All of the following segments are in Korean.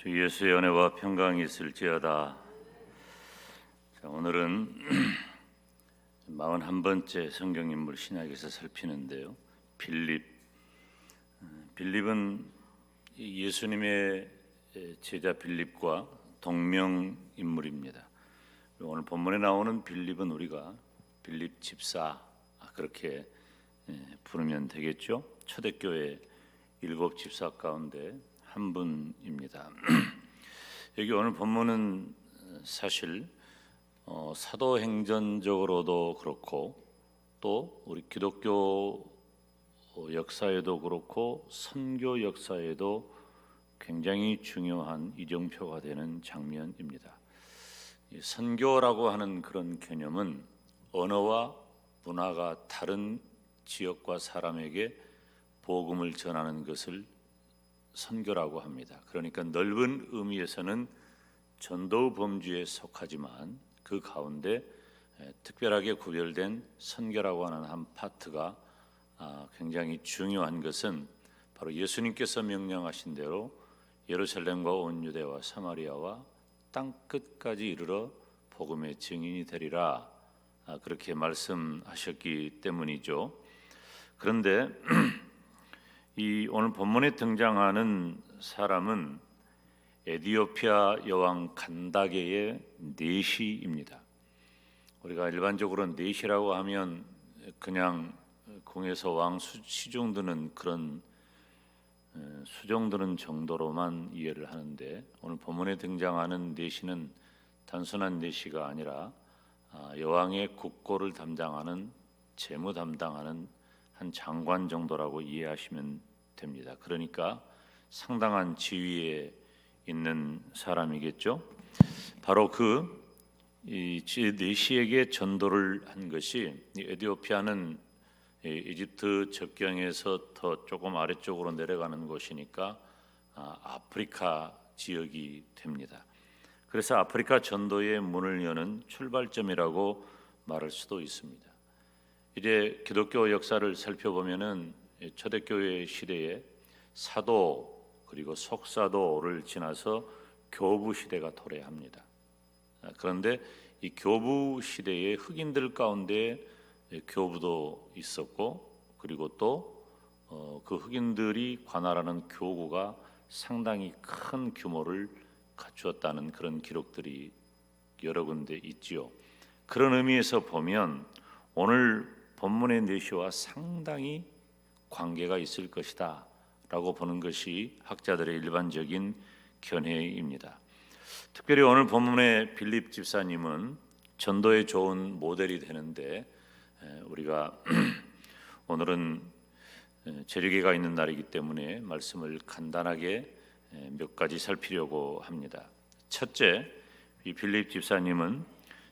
주 예수의 은혜와 평강이 있을지어다. 자, 오늘은 41번째 성경인물 신약에서 살피는데요. 빌립은 예수님의 제자 빌립과 동명 인물입니다. 오늘 본문에 나오는 빌립은 우리가 빌립 집사 그렇게 부르면 되겠죠. 초대교회 7 집사 가운데 한 분입니다. 여기 오늘 본문은 사실 사도행전적으로도 그렇고 또 우리 기독교 역사에도 그렇고 선교 역사에도 굉장히 중요한 이정표가 되는 장면입니다. 선교라고 하는 그런 개념은 언어와 문화가 다른 지역과 사람에게 복음을 전하는 것을 선교라고 합니다. 그러니까 넓은 의미에서는 전도 범주에 속하지만 그 가운데 특별하게 구별된 선교라고 하는 한 파트가 굉장히 중요한 것은 바로 예수님께서 명령하신 대로 예루살렘과 온 유대와 사마리아와 땅 끝까지 이르러 복음의 증인이 되리라 그렇게 말씀하셨기 때문이죠. 그런데 이 오늘 본문에 등장하는 사람은 에디오피아 여왕 간다게의 내시입니다. 우리가 일반적으로 내시라고 하면 그냥 궁에서 왕 시종드는 그런 수종드는 정도로만 이해를 하는데 오늘 본문에 등장하는 내시는 단순한 내시가 아니라 여왕의 국고를 담당하는 재무 담당하는 한 장관 정도라고 이해하시면 됩니다. 그러니까 상당한 지위에 있는 사람이겠죠. 바로 이 내시에게 전도를 한 것이 에티오피아는 이집트 접경에서 더 조금 아래쪽으로 내려가는 곳이니까 아프리카 지역이 됩니다. 그래서 아프리카 전도의 문을 여는 출발점이라고 말할 수도 있습니다. 이제 기독교 역사를 살펴보면은 초대교회 시대에 사도 그리고 속사도를 지나서 교부 시대가 도래합니다. 그런데 이 교부 시대에 흑인들 가운데 교부도 있었고 그리고 또 그 흑인들이 관할하는 교구가 상당히 큰 규모를 갖추었다는 그런 기록들이 여러 군데 있지요. 그런 의미에서 보면 오늘 본문의 내시와 상당히 관계가 있을 것이다 라고 보는 것이 학자들의 일반적인 견해입니다. 특별히 오늘 본문의 빌립 집사님은 전도에 좋은 모델이 되는데 우리가 오늘은 재료기가 있는 날이기 때문에 말씀을 간단하게 몇 가지 살피려고 합니다. 첫째, 이 빌립 집사님은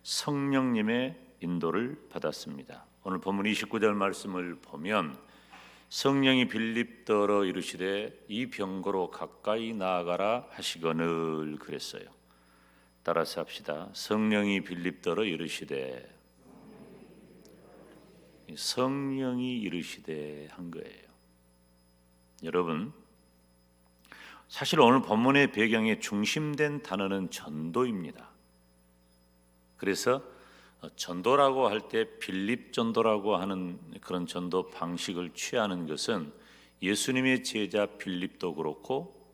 성령님의 인도를 받았습니다. 오늘 본문 29절 말씀을 보면 성령이 빌립더러 이르시되 이 병거로 가까이 나아가라 하시거늘 그랬어요. 따라서 합시다. 성령이 빌립더러 이르시되, 성령이 이르시되 한 거예요. 여러분, 사실 오늘 본문의 배경에 중심된 단어는 전도입니다. 그래서 전도라고 할 때 빌립 전도라고 하는 그런 전도 방식을 취하는 것은 예수님의 제자 빌립도 그렇고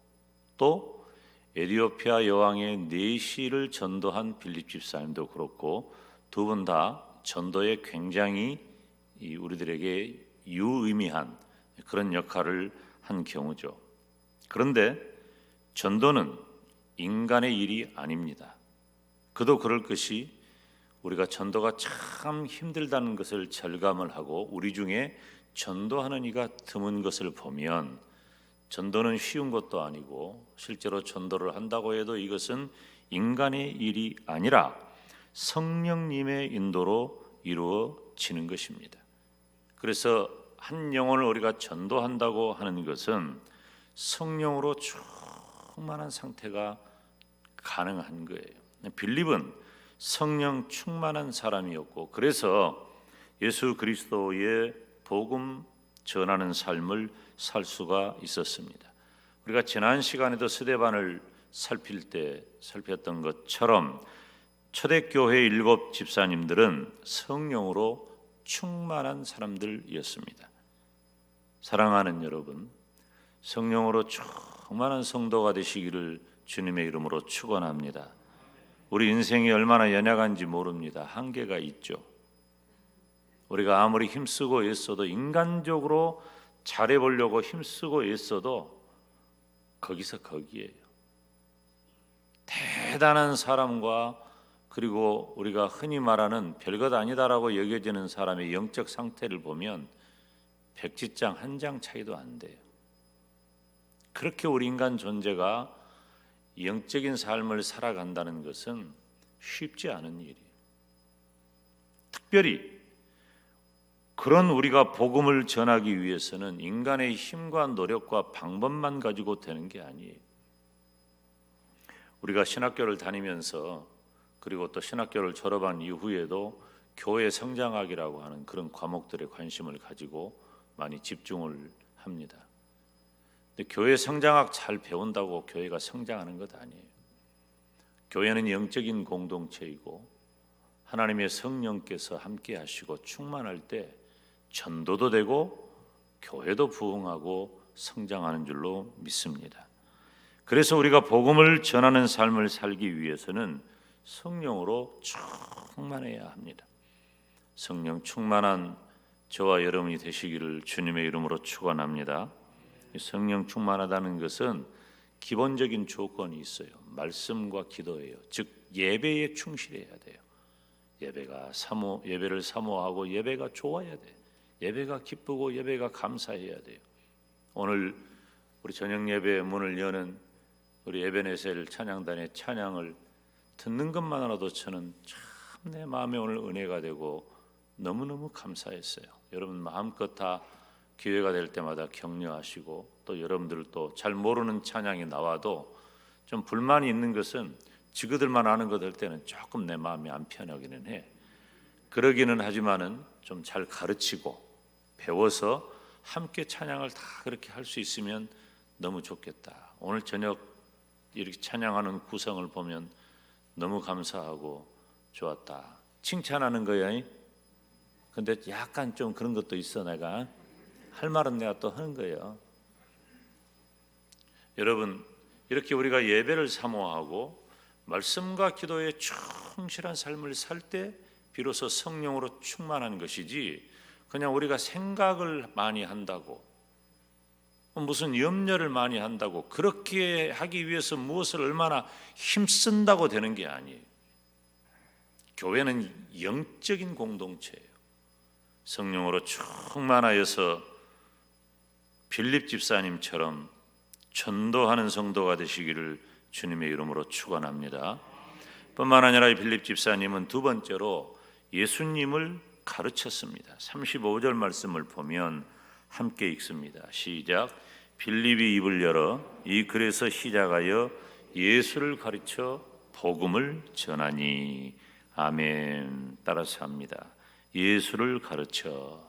또 에티오피아 여왕의 내시를 전도한 빌립 집사님도 그렇고 두 분 다 전도에 굉장히 우리들에게 유의미한 그런 역할을 한 경우죠. 그런데 전도는 인간의 일이 아닙니다. 그도 그럴 것이 우리가 전도가 참 힘들다는 것을 절감을 하고 우리 중에 전도하는 이가 드문 것을 보면 전도는 쉬운 것도 아니고 실제로 전도를 한다고 해도 이것은 인간의 일이 아니라 성령님의 인도로 이루어지는 것입니다. 그래서 한 영혼을 우리가 전도한다고 하는 것은 성령으로 충만한 상태가 가능한 거예요. 빌립은 성령 충만한 사람이었고 그래서 예수 그리스도의 복음 전하는 삶을 살 수가 있었습니다. 우리가 지난 시간에도 스데반을 살폈던 것처럼 초대교회 7 집사님들은 성령으로 충만한 사람들이었습니다. 사랑하는 여러분, 성령으로 충만한 성도가 되시기를 주님의 이름으로 축원합니다. 우리 인생이 얼마나 연약한지 모릅니다. 한계가 있죠. 우리가 아무리 힘쓰고 애써도, 인간적으로 잘해보려고 힘쓰고 애써도 거기서 거기에요. 대단한 사람과 그리고 우리가 흔히 말하는 별것 아니다라고 여겨지는 사람의 영적 상태를 보면 백지장 한 장 차이도 안 돼요. 그렇게 우리 인간 존재가 영적인 삶을 살아간다는 것은 쉽지 않은 일이에요. 특별히 그런 우리가 복음을 전하기 위해서는 인간의 힘과 노력과 방법만 가지고 되는 게 아니에요. 우리가 신학교를 다니면서 그리고 또 신학교를 졸업한 이후에도 교회 성장학이라고 하는 그런 과목들에 관심을 가지고 많이 집중을 합니다. 근데 교회 성장학 잘 배운다고 교회가 성장하는 것 아니에요. 교회는 영적인 공동체이고 하나님의 성령께서 함께 하시고 충만할 때 전도도 되고 교회도 부흥하고 성장하는 줄로 믿습니다. 그래서 우리가 복음을 전하는 삶을 살기 위해서는 성령으로 충만해야 합니다. 성령 충만한 저와 여러분이 되시기를 주님의 이름으로 축원합니다. 성령 충만하다는 것은 기본적인 조건이 있어요. 말씀과 기도예요. 즉 예배에 충실해야 돼요. 예배를 사모하고 예배가 좋아야 돼. 예배가 기쁘고 예배가 감사해야 돼요. 오늘 우리 저녁 예배 문을 여는 우리 에베네셀 찬양단의 찬양을 듣는 것만으로도 저는 참 내 마음에 오늘 은혜가 되고 너무너무 감사했어요. 여러분 마음껏 다 기회가 될 때마다 격려하시고 또 여러분들도 잘 모르는 찬양이 나와도 좀 불만이 있는 것은 지그들만 아는 것 할 때는 조금 내 마음이 안 편하기는 해. 그러기는 하지만은 좀 잘 가르치고 배워서 함께 찬양을 다 그렇게 할 수 있으면 너무 좋겠다. 오늘 저녁 이렇게 찬양하는 구성을 보면 너무 감사하고 좋았다. 칭찬하는 거야. 근데 약간 좀 그런 것도 있어. 내가 할 말은 내가 또 하는 거예요. 여러분 이렇게 우리가 예배를 사모하고 말씀과 기도에 충실한 삶을 살 때 비로소 성령으로 충만한 것이지, 그냥 우리가 생각을 많이 한다고 무슨 염려를 많이 한다고 그렇게 하기 위해서 무엇을 얼마나 힘쓴다고 되는 게 아니에요. 교회는 영적인 공동체예요. 성령으로 충만하여서 빌립 집사님처럼 전도하는 성도가 되시기를 주님의 이름으로 축원합니다. 뿐만 아니라 빌립 집사님은 두 번째로 예수님을 가르쳤습니다. 35절 말씀을 보면 함께 읽습니다. 시작. 빌립이 입을 열어 이 글에서 시작하여 예수를 가르쳐 복음을 전하니. 아멘. 따라서 합니다. 예수를 가르쳐.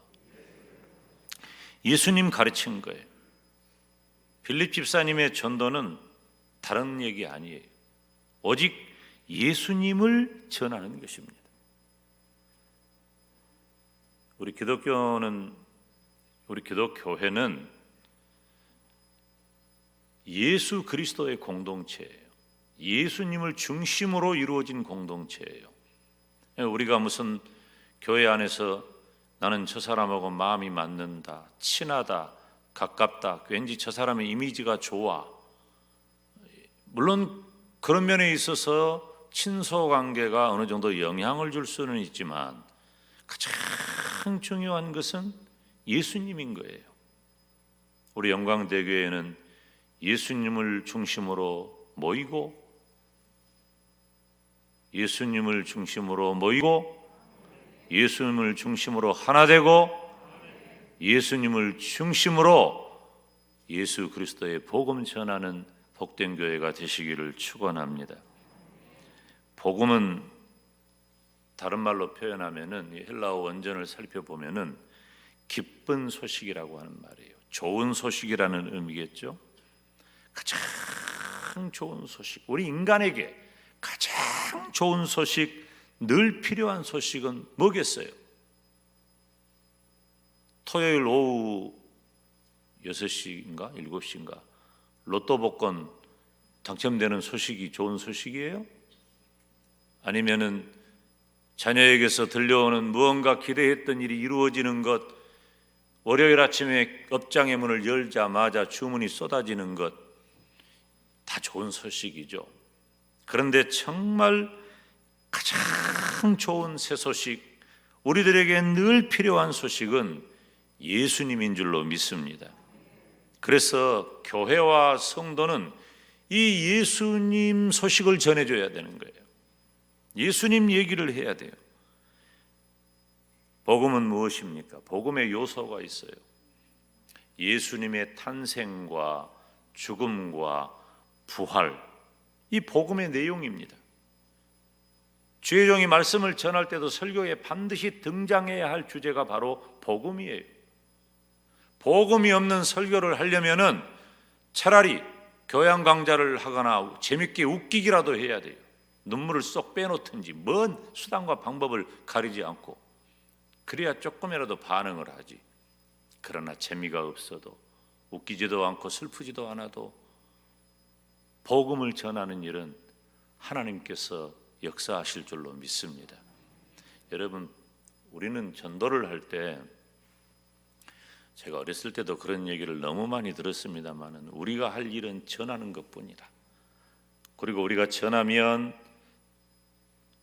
예수님 가르친 거예요. 빌립 집사님의 전도는 다른 얘기 아니에요. 오직 예수님을 전하는 것입니다. 우리 기독교회는 예수 그리스도의 공동체예요. 예수님을 중심으로 이루어진 공동체예요. 우리가 무슨 교회 안에서 나는 저 사람하고 마음이 맞는다, 친하다, 가깝다, 왠지 저 사람의 이미지가 좋아. 물론 그런 면에 있어서 친소 관계가 어느 정도 영향을 줄 수는 있지만 가장 중요한 것은 예수님인 거예요. 우리 영광대교회는 예수님을 중심으로 모이고 예수님을 중심으로 하나 되고 예수님을 중심으로 예수 그리스도의 복음 전하는 복된 교회가 되시기를 축원합니다. 복음은 다른 말로 표현하면은 헬라어 원전을 살펴보면은 기쁜 소식이라고 하는 말이에요. 좋은 소식이라는 의미겠죠. 가장 가장 좋은 소식, 우리 인간에게 가장 좋은 소식, 늘 필요한 소식은 뭐겠어요? 토요일 오후 6시인가 7시인가 로또 복권 당첨되는 소식이 좋은 소식이에요? 아니면은 자녀에게서 들려오는 무언가 기대했던 일이 이루어지는 것, 월요일 아침에 업장의 문을 열자마자 주문이 쏟아지는 것, 다 좋은 소식이죠. 그런데 정말 가장 좋은 새 소식, 우리들에게 늘 필요한 소식은 예수님인 줄로 믿습니다. 그래서 교회와 성도는 이 예수님 소식을 전해줘야 되는 거예요. 예수님 얘기를 해야 돼요. 복음은 무엇입니까? 복음의 요소가 있어요. 예수님의 탄생과 죽음과 부활, 이 복음의 내용입니다. 주의 종이 말씀을 전할 때도 설교에 반드시 등장해야 할 주제가 바로 복음이에요. 복음이 없는 설교를 하려면은 차라리 교양 강좌를 하거나 재밌게 웃기기라도 해야 돼요. 눈물을 쏙 빼놓든지 뭔 수단과 방법을 가리지 않고, 그래야 조금이라도 반응을 하지. 그러나 재미가 없어도, 웃기지도 않고 슬프지도 않아도 복음을 전하는 일은 하나님께서 역사하실 줄로 믿습니다. 여러분, 우리는 전도를 할 때, 제가 어렸을 때도 그런 얘기를 너무 많이 들었습니다만, 우리가 할 일은 전하는 것뿐이다. 그리고 우리가 전하면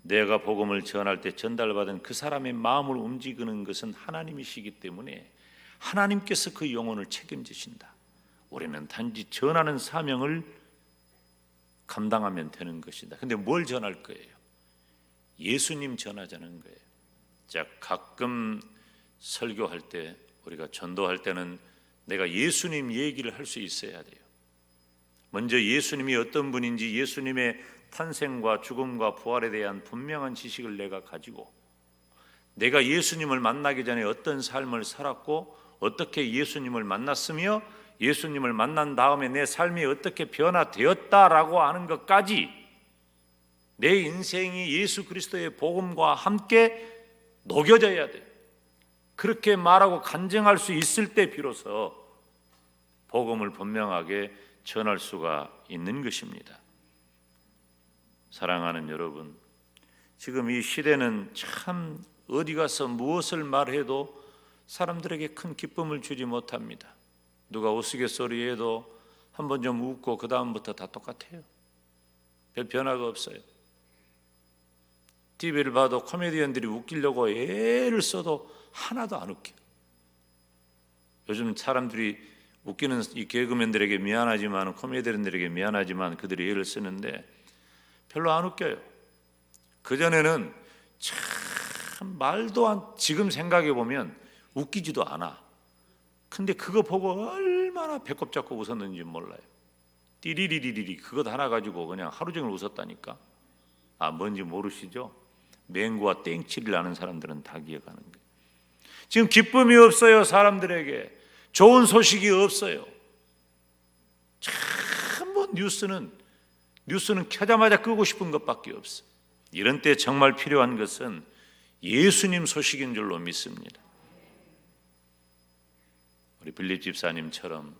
내가 복음을 전할 때 전달받은 그 사람의 마음을 움직이는 것은 하나님이시기 때문에 하나님께서 그 영혼을 책임지신다. 우리는 단지 전하는 사명을 감당하면 되는 것이다. 근데 뭘 전할 거예요? 예수님 전하자는 거예요. 자, 가끔 설교할 때, 우리가 전도할 때는 내가 예수님 얘기를 할 수 있어야 돼요. 먼저 예수님이 어떤 분인지, 예수님의 탄생과 죽음과 부활에 대한 분명한 지식을 내가 가지고, 내가 예수님을 만나기 전에 어떤 삶을 살았고 어떻게 예수님을 만났으며 예수님을 만난 다음에 내 삶이 어떻게 변화되었다라고 하는 것까지 내 인생이 예수 그리스도의 복음과 함께 녹여져야 돼요. 그렇게 말하고 간증할 수 있을 때 비로소 복음을 분명하게 전할 수가 있는 것입니다. 사랑하는 여러분, 지금 이 시대는 참 어디 가서 무엇을 말해도 사람들에게 큰 기쁨을 주지 못합니다. 누가 우스갯소리해도 한번 좀 웃고 그 다음부터 다 똑같아요. 별 변화가 없어요. TV를 봐도 코미디언들이 웃기려고 애를 써도 하나도 안 웃겨. 요즘 사람들이 웃기는 이 개그맨들에게 미안하지만, 코미디언들에게 미안하지만 그들이 애를 쓰는데 별로 안 웃겨요. 그전에는 참 말도 안, 지금 생각해 보면 웃기지도 않아. 근데 그거 보고 얼마나 배꼽 잡고 웃었는지 몰라요. 띠리리리리 그것 하나 가지고 그냥 하루 종일 웃었다니까. 아, 뭔지 모르시죠? 맹구와 땡치를 아는 사람들은 다 기억하는 거예요. 지금 기쁨이 없어요. 사람들에게 좋은 소식이 없어요. 참 뭐 뉴스는 켜자마자 끄고 싶은 것밖에 없어. 이런 때 정말 필요한 것은 예수님 소식인 줄로 믿습니다. 우리 빌립 집사님처럼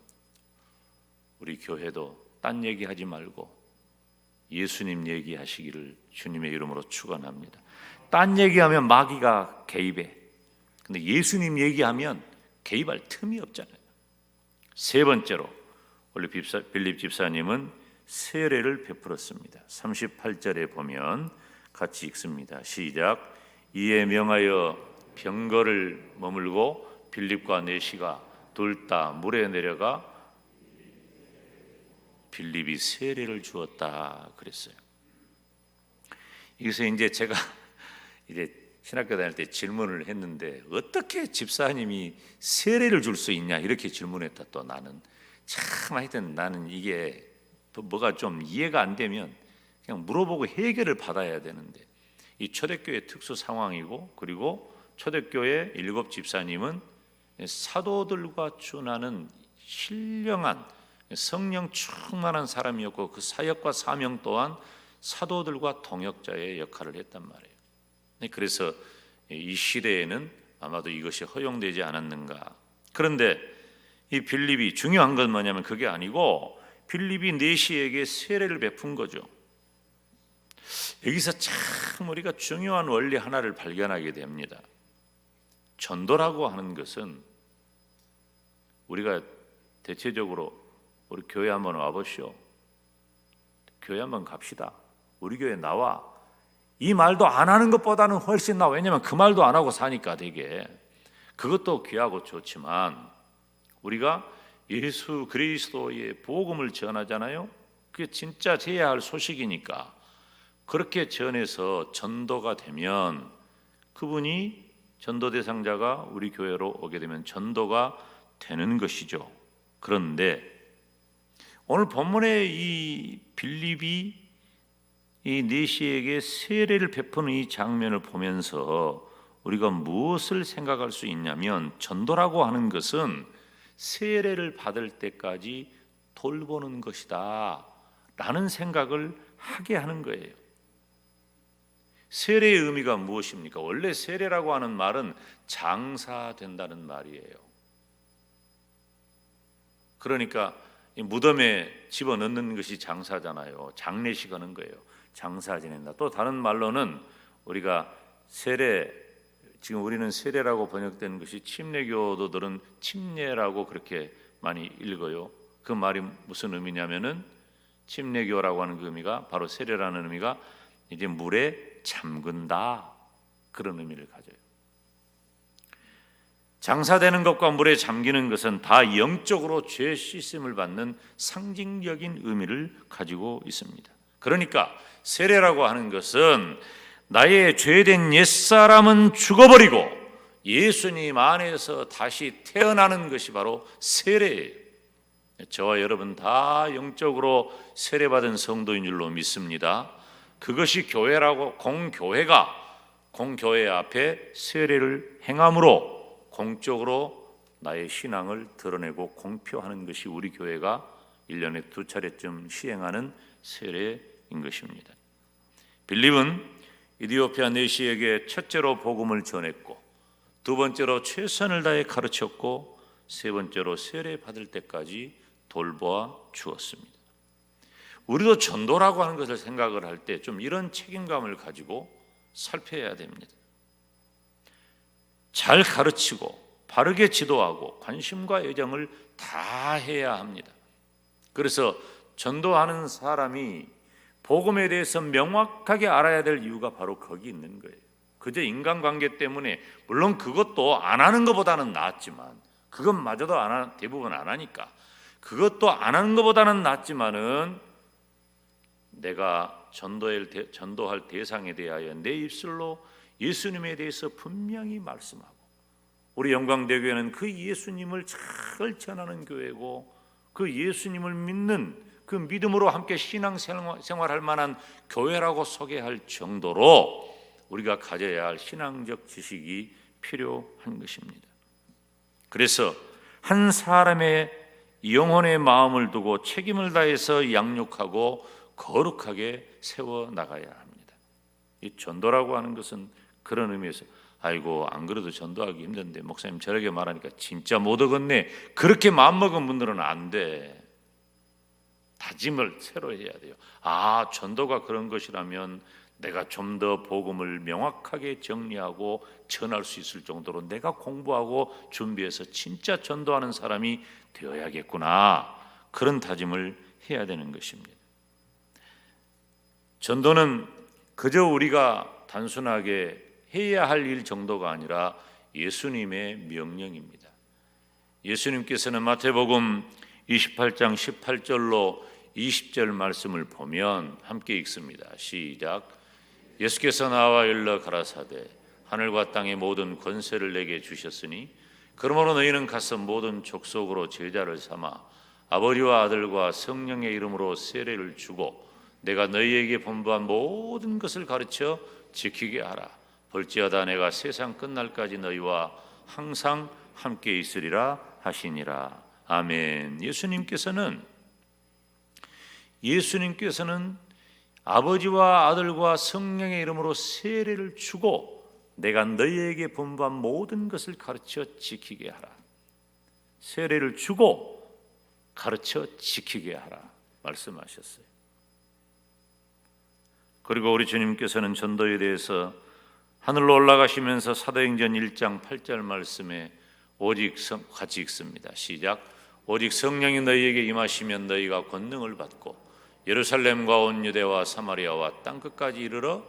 우리 교회도 딴 얘기하지 말고 예수님 얘기하시기를 주님의 이름으로 축원합니다. 딴 얘기하면 마귀가 개입해. 근데 예수님 얘기하면 개입할 틈이 없잖아요. 세 번째로 우리 빌립 집사님은 세례를 베풀었습니다. 38절에 보면 같이 읽습니다. 시작. 이에 명하여 병거를 머물고 빌립과 내시가 둘 다 물에 내려가 빌립이 세례를 주었다 그랬어요. 여기서 이제 제가 신학교 다닐 때 질문을 했는데, 어떻게 집사님이 세례를 줄 수 있냐 이렇게 질문했다. 또 나는 참 하여튼 나는 이게 뭐가 좀 이해가 안 되면 그냥 물어보고 해결을 받아야 되는데, 이 초대교회 특수 상황이고, 그리고 초대교회 7 집사님은 사도들과 준하는 신령한 성령 충만한 사람이었고 그 사역과 사명 또한 사도들과 동역자의 역할을 했단 말이에요. 그래서 이 시대에는 아마도 이것이 허용되지 않았는가. 그런데 이 빌립이 중요한 건 뭐냐면 그게 아니고 빌립이 내시에게 세례를 베푼 거죠. 여기서 참 우리가 중요한 원리 하나를 발견하게 됩니다. 전도라고 하는 것은 우리가 대체적으로 우리 교회 한번 와보시오. 교회 한번 갑시다. 우리 교회 나와. 이 말도 안 하는 것보다는 훨씬 나아. 왜냐하면 그 말도 안 하고 사니까 되게. 그것도 귀하고 좋지만 우리가 예수 그리스도의 복음을 전하잖아요. 그게 진짜 해야 할 소식이니까 그렇게 전해서 전도가 되면 그분이 전도 대상자가 우리 교회로 오게 되면 전도가 되는 것이죠. 그런데 오늘 본문의 이 빌립이 이 내시에게 세례를 베푸는 이 장면을 보면서 우리가 무엇을 생각할 수 있냐면 전도라고 하는 것은 세례를 받을 때까지 돌보는 것이다 라는 생각을 하게 하는 거예요. 세례의 의미가 무엇입니까? 원래 세례라고 하는 말은 장사된다는 말이에요. 그러니까 이 무덤에 집어넣는 것이 장사잖아요. 장례식 하는 거예요. 장사 지낸다. 또 다른 말로는 우리가 세례, 지금 우리는 세례라고 번역된 것이 침례교도들은 침례라고 그렇게 많이 읽어요. 그 말이 무슨 의미냐면은 침례교라고 하는 그 의미가 바로 세례라는 의미가 이제 물에 잠근다 그런 의미를 가져요. 장사되는 것과 물에 잠기는 것은 다 영적으로 죄 씻음을 받는 상징적인 의미를 가지고 있습니다. 그러니까 세례라고 하는 것은 나의 죄된 옛사람은 죽어버리고 예수님 안에서 다시 태어나는 것이 바로 세례예요. 저와 여러분 다 영적으로 세례받은 성도인 줄로 믿습니다. 그것이 교회라고 공교회 앞에 세례를 행함으로 공적으로 나의 신앙을 드러내고 공표하는 것이 우리 교회가 1년에 2차례쯤 시행하는 세례인 것입니다. 빌립은 이디오피아 내시에게 첫째로 복음을 전했고 두 번째로 최선을 다해 가르쳤고 세 번째로 세례 받을 때까지 돌보아 주었습니다. 우리도 전도라고 하는 것을 생각을 할 때 좀 이런 책임감을 가지고 살펴야 됩니다. 잘 가르치고 바르게 지도하고 관심과 애정을 다 해야 합니다. 그래서 전도하는 사람이 복음에 대해서 명확하게 알아야 될 이유가 바로 거기 있는 거예요. 그저 인간관계 때문에 물론 그것도 안 하는 것보다는 낫지만 그것마저도 대부분 안 하니까 그것도 안 하는 것보다는 낫지만은 내가 전도할 대상에 대하여 내 입술로 예수님에 대해서 분명히 말씀하고 우리 영광대교회는 그 예수님을 잘 전하는 교회고 그 예수님을 믿는 그 믿음으로 함께 신앙생활할 만한 교회라고 소개할 정도로 우리가 가져야 할 신앙적 지식이 필요한 것입니다. 그래서 한 사람의 영혼의 마음을 두고 책임을 다해서 양육하고 거룩하게 세워나가야 합니다. 이 전도라고 하는 것은 그런 의미에서 아이고 안 그래도 전도하기 힘든데 목사님 저렇게 말하니까 진짜 못 얻었네 그렇게 마음먹은 분들은 안 돼. 다짐을 새로 해야 돼요. 아 전도가 그런 것이라면 내가 좀 더 복음을 명확하게 정리하고 전할 수 있을 정도로 내가 공부하고 준비해서 진짜 전도하는 사람이 되어야겠구나 그런 다짐을 해야 되는 것입니다. 전도는 그저 우리가 단순하게 해야 할 일 정도가 아니라 예수님의 명령입니다. 예수님께서는 마태복음 28장 18절로 20절 말씀을 보면 함께 읽습니다. 시작. 예수께서 나와 일러 가라사대 하늘과 땅의 모든 권세를 내게 주셨으니 그러므로 너희는 가서 모든 족속으로 제자를 삼아 아버지와 아들과 성령의 이름으로 세례를 주고 내가 너희에게 분부한 모든 것을 가르쳐 지키게 하라. 볼지어다 내가 세상 끝날까지 너희와 항상 함께 있으리라 하시니라. 아멘. 예수님께서는 예수님께서는 아버지와 아들과 성령의 이름으로 세례를 주고 내가 너희에게 분부한 모든 것을 가르쳐 지키게 하라. 세례를 주고 가르쳐 지키게 하라 말씀하셨어요. 그리고 우리 주님께서는 전도에 대해서 하늘로 올라가시면서 사도행전 1장 8절 말씀에 같이 읽습니다. 시작. 오직 성령이 너희에게 임하시면 너희가 권능을 받고 예루살렘과 온 유대와 사마리아와 땅끝까지 이르러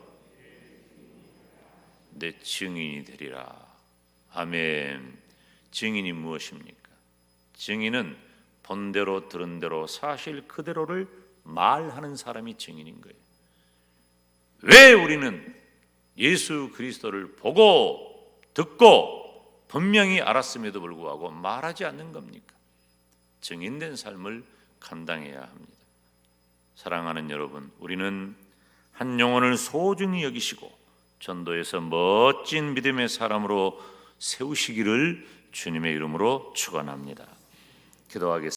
내 증인이 되리라. 아멘. 증인이 무엇입니까? 증인은 본대로 들은 대로 사실 그대로를 말하는 사람이 증인인 거예요. 왜 우리는 예수 그리스도를 보고 듣고 분명히 알았음에도 불구하고 말하지 않는 겁니까? 증인된 삶을 감당해야 합니다. 사랑하는 여러분, 우리는 한 영혼을 소중히 여기시고 전도에서 멋진 믿음의 사람으로 세우시기를 주님의 이름으로 축원합니다. 기도하겠습니다.